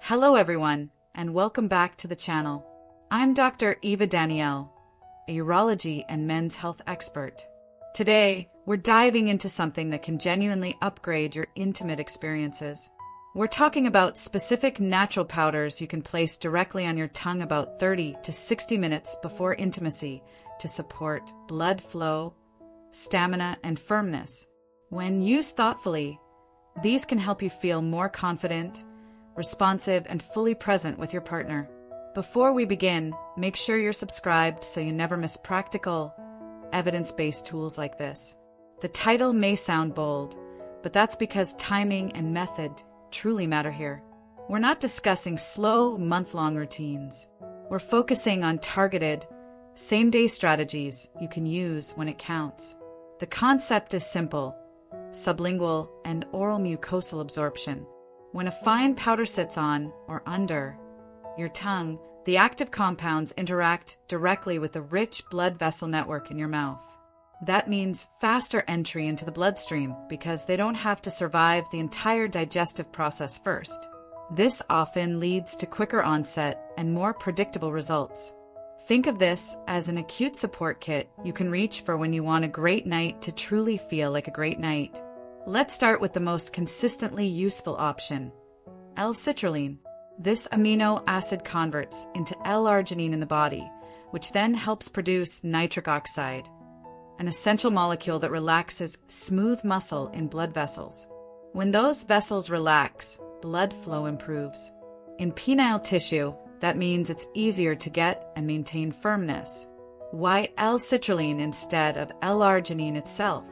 Hello everyone, and welcome back to the channel. I'm Dr. Eva Danial, a urology and men's health expert. Today, we're diving into something that can genuinely upgrade your intimate experiences. We're talking about specific natural powders you can place directly on your tongue about 30 to 60 minutes before intimacy to support blood flow, stamina, and firmness. When used thoughtfully, these can help you feel more confident, responsive, and fully present with your partner. Before we begin, make sure you're subscribed so you never miss practical, evidence-based tools like this. The title may sound bold, but that's because timing and method truly matter here. We're not discussing slow, month-long routines. We're focusing on targeted, same-day strategies you can use when it counts. The concept is simple: sublingual and oral mucosal absorption. When a fine powder sits on, or under, your tongue, the active compounds interact directly with the rich blood vessel network in your mouth. That means faster entry into the bloodstream because they don't have to survive the entire digestive process first. This often leads to quicker onset and more predictable results. Think of this as an acute support kit you can reach for when you want a great night to truly feel like a great night. Let's start with the most consistently useful option: L-citrulline. This amino acid converts into L-arginine in the body, which then helps produce nitric oxide, an essential molecule that relaxes smooth muscle in blood vessels. When those vessels relax, blood flow improves. In penile tissue, that means it's easier to get and maintain firmness. Why L-citrulline instead of L-arginine itself?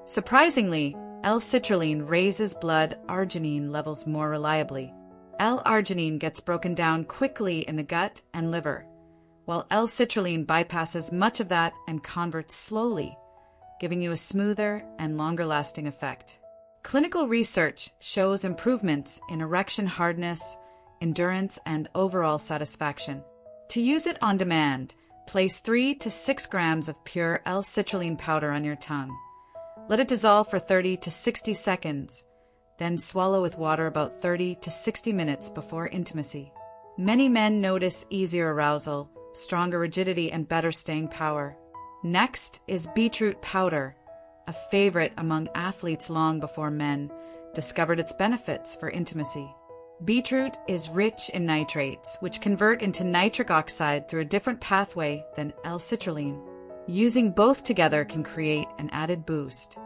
Surprisingly, L-citrulline raises blood arginine levels more reliably. L-arginine gets broken down quickly in the gut and liver, while L-citrulline bypasses much of that and converts slowly, giving you a smoother and longer-lasting effect. Clinical research shows improvements in erection hardness, endurance, and overall satisfaction. To use it on demand, place 3 to 6 grams of pure L-citrulline powder on your tongue. Let it dissolve for 30 to 60 seconds, then swallow with water about 30 to 60 minutes before intimacy. Many men notice easier arousal, stronger rigidity, and better staying power. Next is beetroot powder, a favorite among athletes long before men discovered its benefits for intimacy. Beetroot is rich in nitrates, which convert into nitric oxide through a different pathway than L-citrulline. Using both together can create an added boost.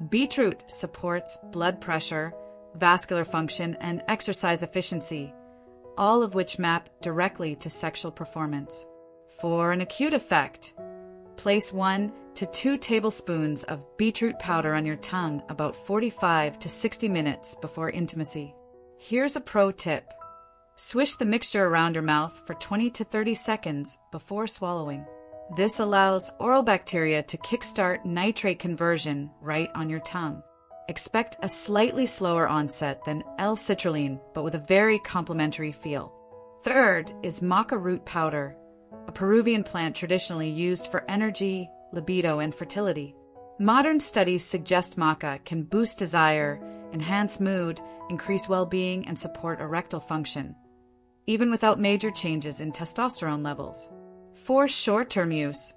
Beetroot supports blood pressure, vascular function, and exercise efficiency, all of which map directly to sexual performance. For an acute effect, place 1 to 2 tablespoons of beetroot powder on your tongue about 45 to 60 minutes before intimacy. Here's a pro tip: swish the mixture around your mouth for 20 to 30 seconds before swallowing. This allows oral bacteria to kickstart nitrate conversion right on your tongue. Expect a slightly slower onset than L-citrulline, but with a very complementary feel. Third is Maca root powder, a Peruvian plant traditionally used for energy, libido, and fertility. Modern studies suggest Maca can boost desire, enhance mood, increase well-being, and support erectile function, even without major changes in testosterone levels. For short-term use,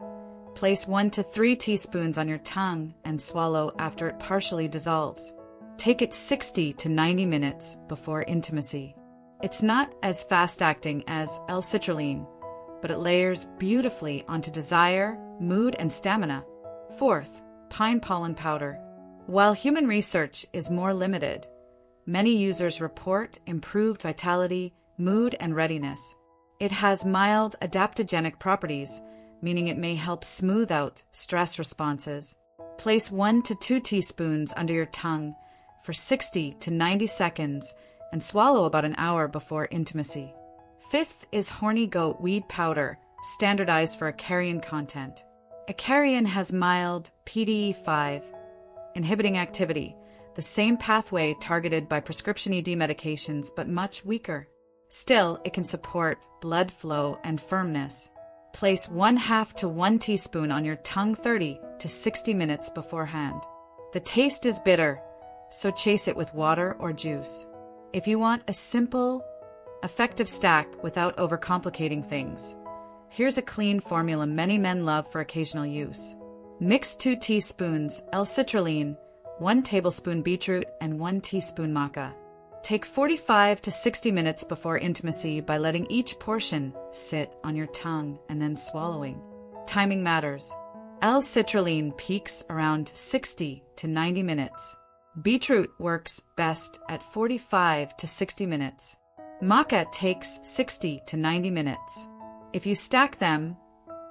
place 1 to 3 teaspoons on your tongue and swallow after it partially dissolves. Take it 60 to 90 minutes before intimacy. It's not as fast-acting as L-citrulline, but it layers beautifully onto desire, mood, and stamina. Fourth, pine pollen powder. While human research is more limited, many users report improved vitality, mood, and readiness. It has mild adaptogenic properties, meaning it may help smooth out stress responses. Place 1 to 2 teaspoons under your tongue for 60 to 90 seconds and swallow about an hour before intimacy. Fifth is horny goat weed powder, standardized for acarian content. Acarian has mild PDE5 inhibiting activity, the same pathway targeted by prescription ED medications, but much weaker. Still, it can support blood flow and firmness. Place 1/2 to 1 teaspoon on your tongue 30 to 60 minutes beforehand. The taste is bitter, so chase it with water or juice. If you want a simple, Effective stack without overcomplicating things. Here's a clean formula many men love for occasional use. Mix 2 teaspoons L-citrulline, 1 tablespoon beetroot, and 1 teaspoon maca. Take 45 to 60 minutes before intimacy by letting each portion sit on your tongue and then swallowing. Timing matters. L-citrulline peaks around 60 to 90 minutes. Beetroot works best at 45 to 60 minutes. Maca takes 60 to 90 minutes. If you stack them,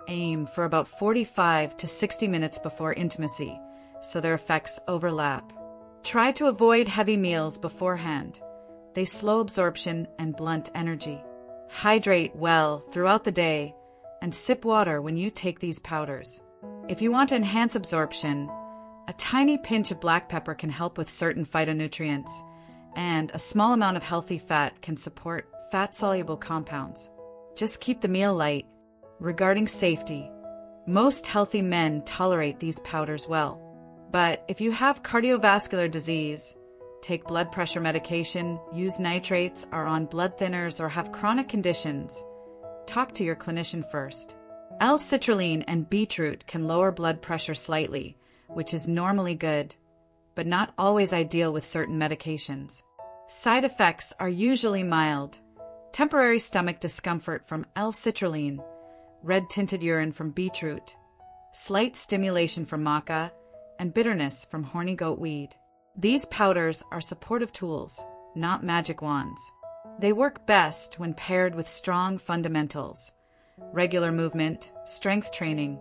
aim for about 45 to 60 minutes before intimacy, so their effects overlap. Try to avoid heavy meals beforehand. They slow absorption and blunt energy. Hydrate well throughout the day and sip water when you take these powders. If you want to enhance absorption, a tiny pinch of black pepper can help with certain phytonutrients, and a small amount of healthy fat can support fat-soluble compounds. Just keep the meal light. Regarding safety, most healthy men tolerate these powders well. But if you have cardiovascular disease, take blood pressure medication, use nitrates, are on blood thinners, or have chronic conditions, talk to your clinician first. L-citrulline and beetroot can lower blood pressure slightly, which is normally good, but not always ideal with certain medications. Side effects are usually mild. Temporary stomach discomfort from L-citrulline, red-tinted urine from beetroot, slight stimulation from maca, and bitterness from horny goat weed. These powders are supportive tools, not magic wands. They work best when paired with strong fundamentals: regular movement, strength training,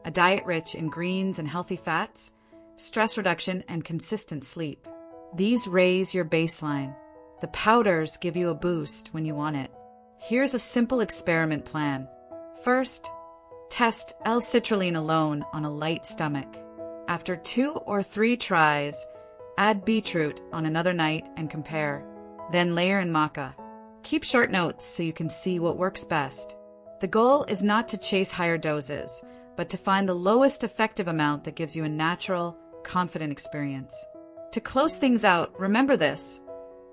a diet rich in greens and healthy fats, stress reduction, and consistent sleep. These raise your baseline. The powders give you a boost when you want it. Here's a simple experiment plan. First, test L-citrulline alone on a light stomach. After 2 or 3 tries, add beetroot on another night and compare. Then layer in maca. Keep short notes so you can see what works best. The goal is not to chase higher doses, but to find the lowest effective amount that gives you a natural, confident experience. To close things out, remember this: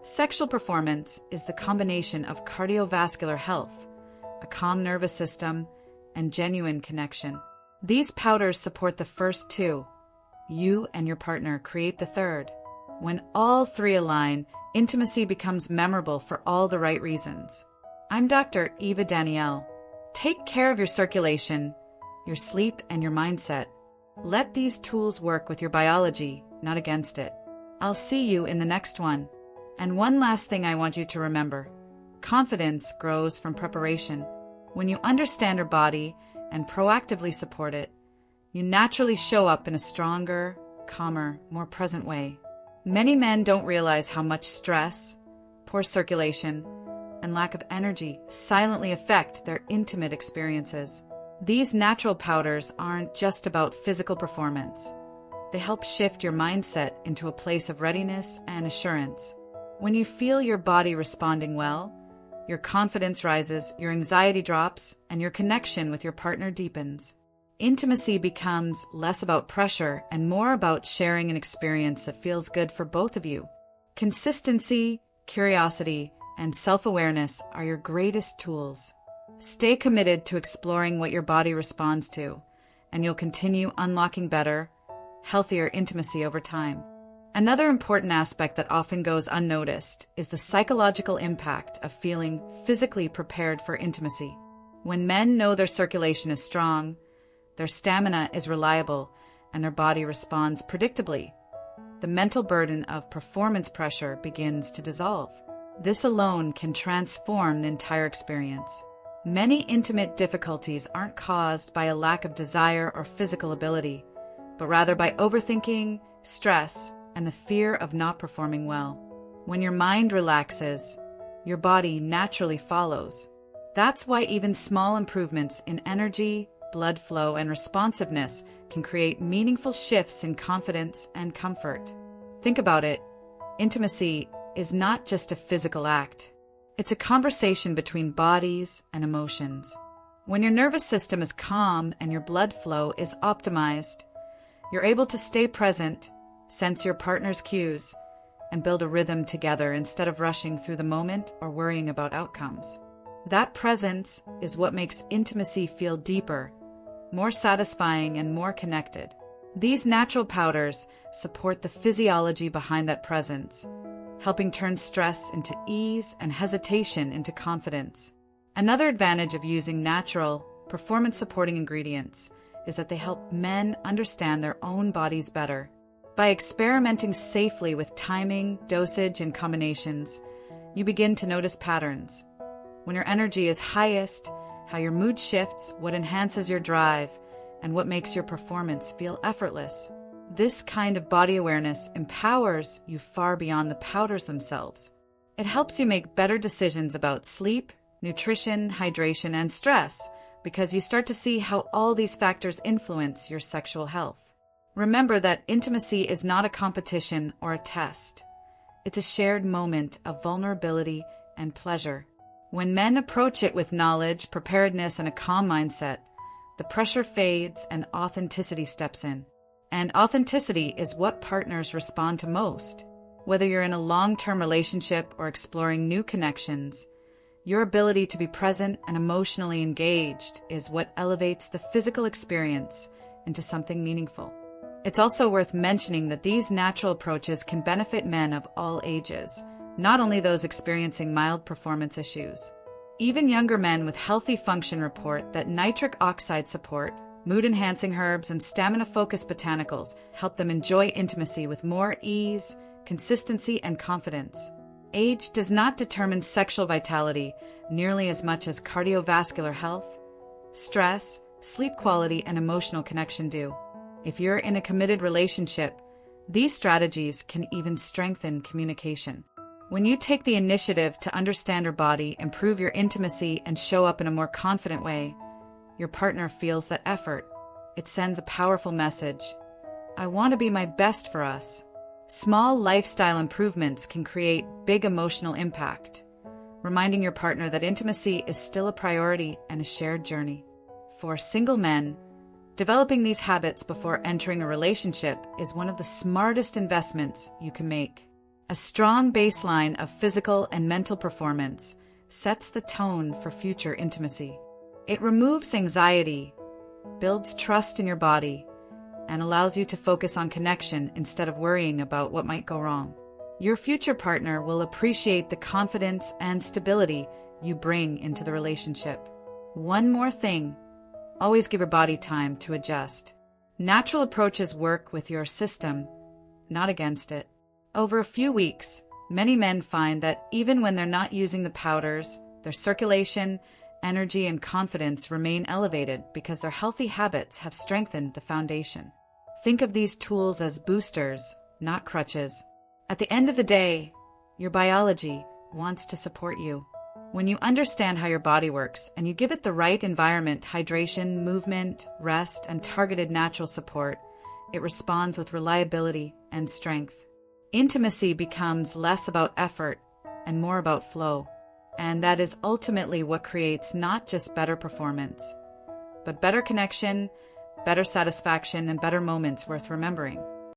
sexual performance is the combination of cardiovascular health, a calm nervous system, and genuine connection. These powders support the first 2. You and your partner create the third. When all 3 align, intimacy becomes memorable for all the right reasons. I'm Dr. Eva Danial. Take care of your circulation, your sleep, and your mindset. Let these tools work with your biology, not against it. I'll see you in the next one. And one last thing I want you to remember: confidence grows from preparation. When you understand your body and proactively support it, you naturally show up in a stronger, calmer, more present way. Many men don't realize how much stress, poor circulation, and lack of energy silently affect their intimate experiences. These natural powders aren't just about physical performance. They help shift your mindset into a place of readiness and assurance. When you feel your body responding well, your confidence rises, your anxiety drops, and your connection with your partner deepens. Intimacy becomes less about pressure and more about sharing an experience that feels good for both of you. Consistency, curiosity, and self-awareness are your greatest tools. Stay committed to exploring what your body responds to, and you'll continue unlocking better, healthier intimacy over time. Another important aspect that often goes unnoticed is the psychological impact of feeling physically prepared for intimacy. When men know their circulation is strong, their stamina is reliable, and their body responds predictably, the mental burden of performance pressure begins to dissolve. This alone can transform the entire experience. Many intimate difficulties aren't caused by a lack of desire or physical ability, but rather by overthinking, stress, and the fear of not performing well. When your mind relaxes, your body naturally follows. That's why even small improvements in energy, blood flow, and responsiveness can create meaningful shifts in confidence and comfort. Think about it. Intimacy is not just a physical act. It's a conversation between bodies and emotions. When your nervous system is calm and your blood flow is optimized, you're able to stay present, sense your partner's cues, and build a rhythm together instead of rushing through the moment or worrying about outcomes. That presence is what makes intimacy feel deeper, more satisfying, and more connected. These natural powders support the physiology behind that presence, helping turn stress into ease and hesitation into confidence. Another advantage of using natural, performance-supporting ingredients is that they help men understand their own bodies better. By experimenting safely with timing, dosage, and combinations, you begin to notice patterns. When your energy is highest, how your mood shifts, what enhances your drive, and what makes your performance feel effortless. This kind of body awareness empowers you far beyond the powders themselves. It helps you make better decisions about sleep, nutrition, hydration, and stress, because you start to see how all these factors influence your sexual health. Remember that intimacy is not a competition or a test. It's a shared moment of vulnerability and pleasure. When men approach it with knowledge, preparedness, and a calm mindset, the pressure fades and authenticity steps in. And authenticity is what partners respond to most. Whether you're in a long-term relationship or exploring new connections, your ability to be present and emotionally engaged is what elevates the physical experience into something meaningful. It's also worth mentioning that these natural approaches can benefit men of all ages, not only those experiencing mild performance issues. Even younger men with healthy function report that nitric oxide support, mood-enhancing herbs, and stamina-focused botanicals help them enjoy intimacy with more ease, consistency, and confidence. Age does not determine sexual vitality nearly as much as cardiovascular health, stress, sleep quality, and emotional connection do. If you're in a committed relationship, these strategies can even strengthen communication. When you take the initiative to understand your body, improve your intimacy, and show up in a more confident way, your partner feels that effort. It sends a powerful message. I want to be my best for us. Small lifestyle improvements can create big emotional impact, reminding your partner that intimacy is still a priority and a shared journey. For single men, developing these habits before entering a relationship is one of the smartest investments you can make. A strong baseline of physical and mental performance sets the tone for future intimacy. It removes anxiety, builds trust in your body, and allows you to focus on connection instead of worrying about what might go wrong. Your future partner will appreciate the confidence and stability you bring into the relationship. One more thing, always give your body time to adjust. Natural approaches work with your system, not against it. Over a few weeks, many men find that even when they're not using the powders, their circulation, energy, and confidence remain elevated because their healthy habits have strengthened the foundation. Think of these tools as boosters, not crutches. At the end of the day, your biology wants to support you. When you understand how your body works and you give it the right environment, hydration, movement, rest, and targeted natural support, it responds with reliability and strength. Intimacy becomes less about effort and more about flow. And that is ultimately what creates not just better performance, but better connection, better satisfaction, and better moments worth remembering.